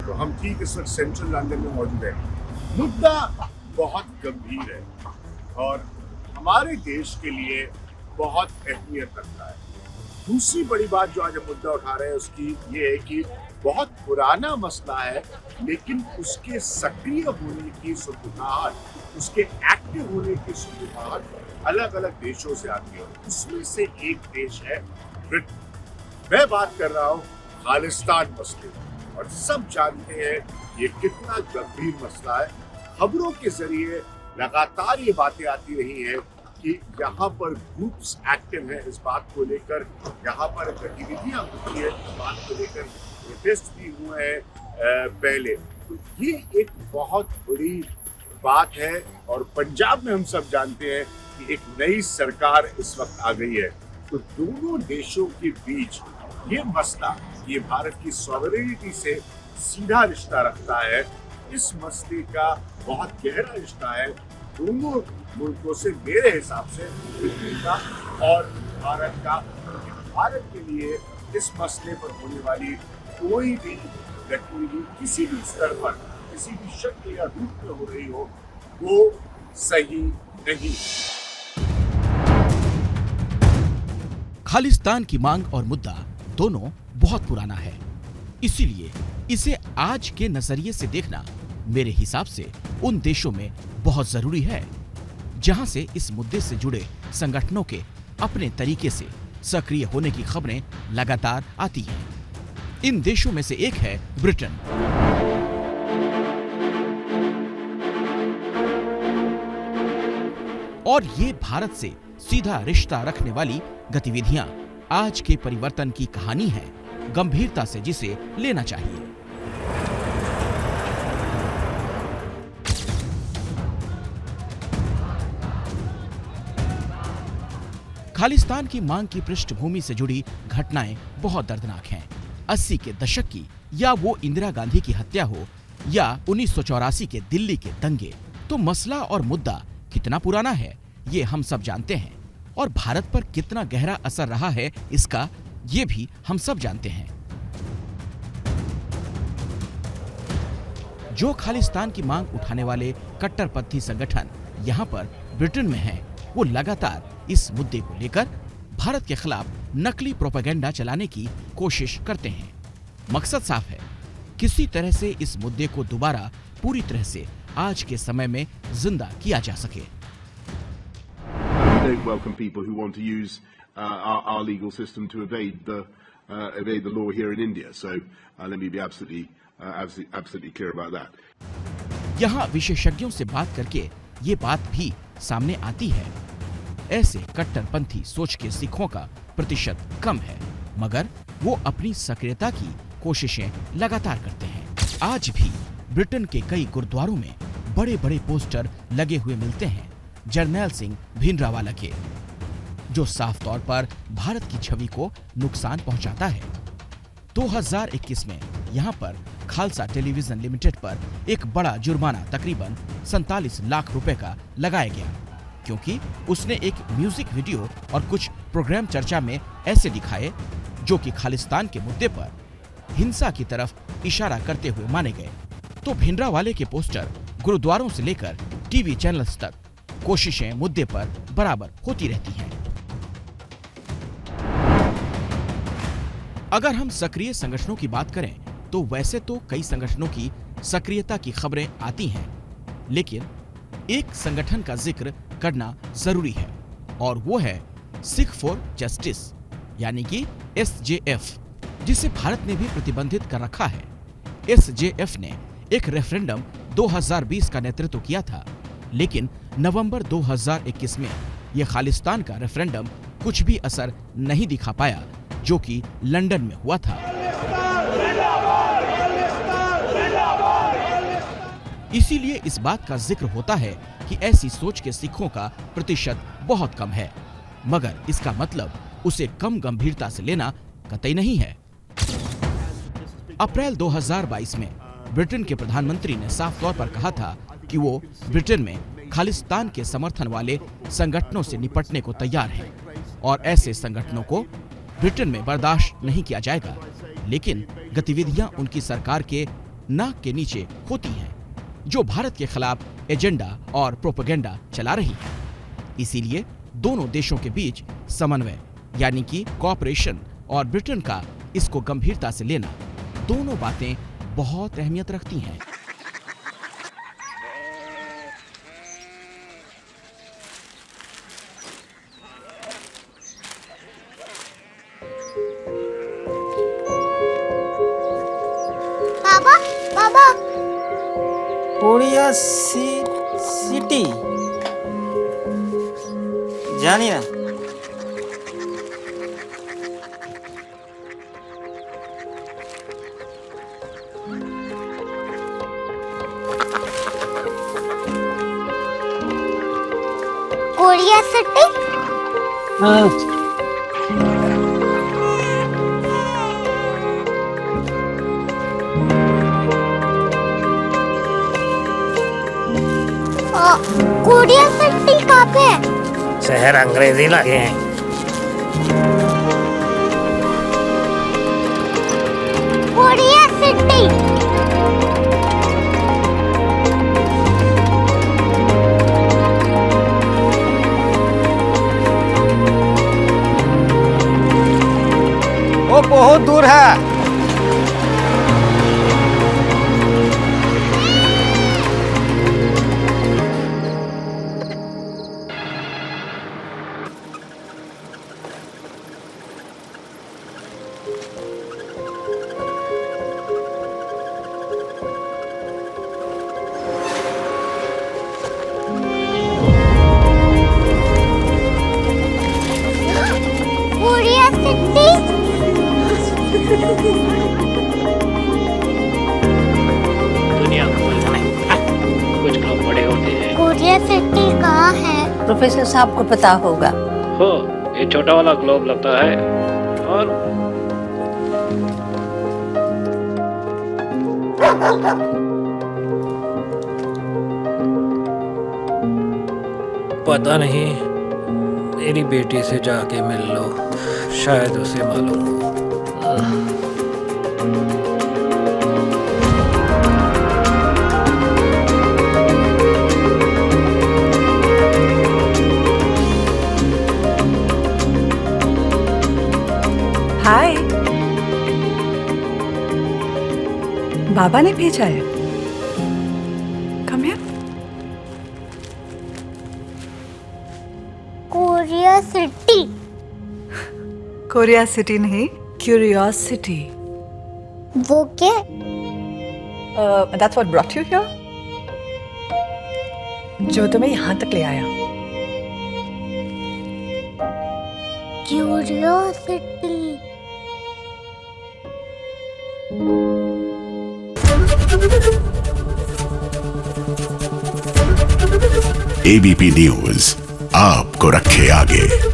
तो हम ठीक इस वक्त सेंट्रल लंदन में मौजूद हैं। मुद्दा बहुत गंभीर है और हमारे देश के लिए बहुत अहमियत रखता है। दूसरी बड़ी बात जो आज हम मुद्दा उठा रहे हैं उसकी ये है कि बहुत पुराना मसला है, लेकिन उसके सक्रिय होने की सुगबुगाहट, उसके एक्टिव होने की सुगबुगाहट अलग अलग देशों से आती है। उसमें से एक देश है ब्रिटेन। मैं बात कर रहा हूँ खालिस्तान मसले, और सब जानते हैं ये कितना गंभीर मसला है। खबरों के जरिए लगातार ये बातें आती रही हैं कि यहाँ पर ग्रुप्स एक्टिव हैं इस बात को लेकर, यहाँ पर गतिविधियां होती है इस बात को लेकर, प्रोटेस्ट भी हुए हैं पहले। तो ये एक बहुत बड़ी बात है और पंजाब में हम सब जानते हैं कि एक नई सरकार इस वक्त आ गई है। तो दोनों देशों के बीच ये मसला, ये भारत की सॉवरेनिटी से सीधा रिश्ता रखता है। इस मसले का बहुत गहरा रिश्ता है दोनों मुल्कों से, मेरे हिसाब से ब्रिटेन का और भारत का। भारत के लिए इस मसले पर होने वाली कोई भी गतिविधि किसी भी स्तर पर, किसी भी शक्ल या रूप में हो रही हो, वो सही नहीं। खालिस्तान की मांग और मुद्दा दोनों बहुत पुराना है, इसीलिए इसे आज के नजरिए से देखना मेरे हिसाब से उन देशों में बहुत जरूरी है जहां से इस मुद्दे से जुड़े संगठनों के अपने तरीके से सक्रिय होने की खबरें लगातार आती हैं। इन देशों में से एक है ब्रिटेन। और ये भारत से सीधा रिश्ता रखने वाली गतिविधियां आज के परिवर्तन की कहानी है, गंभीरता से जिसे लेना चाहिए। खालिस्तान की मांग की पृष्ठभूमि से जुड़ी घटनाएं बहुत दर्दनाक हैं। 80 के दशक की, या वो इंदिरा गांधी की हत्या हो या 1984 के दिल्ली के दंगे, तो मसला और मुद्दा कितना पुराना है ये हम सब जानते हैं, और भारत पर कितना गहरा असर रहा है इसका ये भी हम सब जानते हैं। जो खालिस्तान की मांग उठाने वाले कट्टरपंथी संगठन यहाँ पर ब्रिटेन में हैं, वो लगातार इस मुद्दे को लेकर भारत के खिलाफ नकली प्रोपेगेंडा चलाने की कोशिश करते हैं। मकसद साफ है, किसी तरह से इस मुद्दे को दोबारा पूरी तरह से आज के समय में जिंदा किया जा सके। We don't welcome people who want to use our legal system to evade the law here in India. So let me be absolutely clear about that. यहाँ विशेषज्ञों से बात करके ये बात भी सामने आती है, ऐसे कट्टरपंथी सोच के सिखों का प्रतिशत कम है, मगर वो अपनी सक्रियता की कोशिशें लगातार करते हैं। आज भी ब्रिटेन के कई गुरुद्वारों में बड़े बड़े पोस्टर लगे हुए मिलते हैं जरनैल सिंह भिंडरावाला के, जो साफ तौर पर भारत की छवि को नुकसान पहुंचाता है। 2021 में यहाँ पर खालसा टेलीविजन लिमिटेड पर एक बड़ा जुर्माना तकरीबन 47 लाख रुपए का लगाया गया, क्योंकि उसने एक म्यूजिक वीडियो और कुछ प्रोग्राम चर्चा में ऐसे दिखाए जो कि खालिस्तान के मुद्दे पर हिंसा की तरफ इशारा करते हुए माने गए। तो भिंडरावाले के पोस्टर गुरुद्वारों से लेकर टीवी चैनल्स तक कोशिशें मुद्दे पर बराबर होती रहती हैं। अगर हम सक्रिय संगठनों की बात करें तो वैसे तो कई संगठनों की सक्रियता की खबरें आती हैं, लेकिन एक संगठन का जिक्र करना जरूरी है, और वो है सिख फॉर जस्टिस, यानी कि SJF, जिसे भारत ने भी प्रतिबंधित कर रखा है। SJF ने एक रेफरेंडम 2020 का नेतृत्व किया था, लेकिन नवंबर 2021 में यह खालिस्तान का रेफरेंडम कुछ भी असर नहीं दिखा पाया, जो कि लंदन में हुआ था। इसीलिए इस बात का जिक्र होता है कि ऐसी सोच के सिखों का प्रतिशत बहुत कम है, मगर इसका मतलब उसे कम गंभीरता से लेना कतई नहीं है। अप्रैल 2022 में ब्रिटेन के प्रधानमंत्री ने साफ तौर पर कहा था कि वो ब्रिटेन में खालिस्तान के समर्थन वाले संगठनों से निपटने को तैयार हैं, और ऐसे संगठनों को ब्रिटेन में बर्दाश्त नहीं किया जाएगा। लेकिन गतिविधियां उनकी सरकार के नाक के नीचे होती हैं, जो भारत के खिलाफ एजेंडा और प्रोपेगेंडा चला रही है। इसीलिए दोनों देशों के बीच समन्वय यानी कि कोऑपरेशन और ब्रिटेन का इसको गंभीरता से लेना, दोनों बातें बहुत अहमियत रखती हैं। बाबा बाबा कोरिया सिटी जानी ना। कोरिया सिटी कोरिया सिटी कहाँ पे है? शहर अंग्रेजी लगे हैं। कोरिया सिटी वो बहुत दूर है। कोरिया सिटी दुनिया को कुछ लोग बड़े होते हैं। कोरिया सिटी कहाँ है? प्रोफेसर साहब को पता होगा। हो, ये छोटा वाला ग्लोब लगता है और पता नहीं, मेरी बेटी से जाके मिल लो, शायद उसे मालूम हो। हाय, बाबा ने भेजा है। Come here. Korea city Korea city नहीं, क्यूरियोसिटी। वो क्या? That's what brought you here? जो तुम्हें यहाँ तक ले आया। क्यूरियोसिटी एबीपी न्यूज आपको रखे आगे।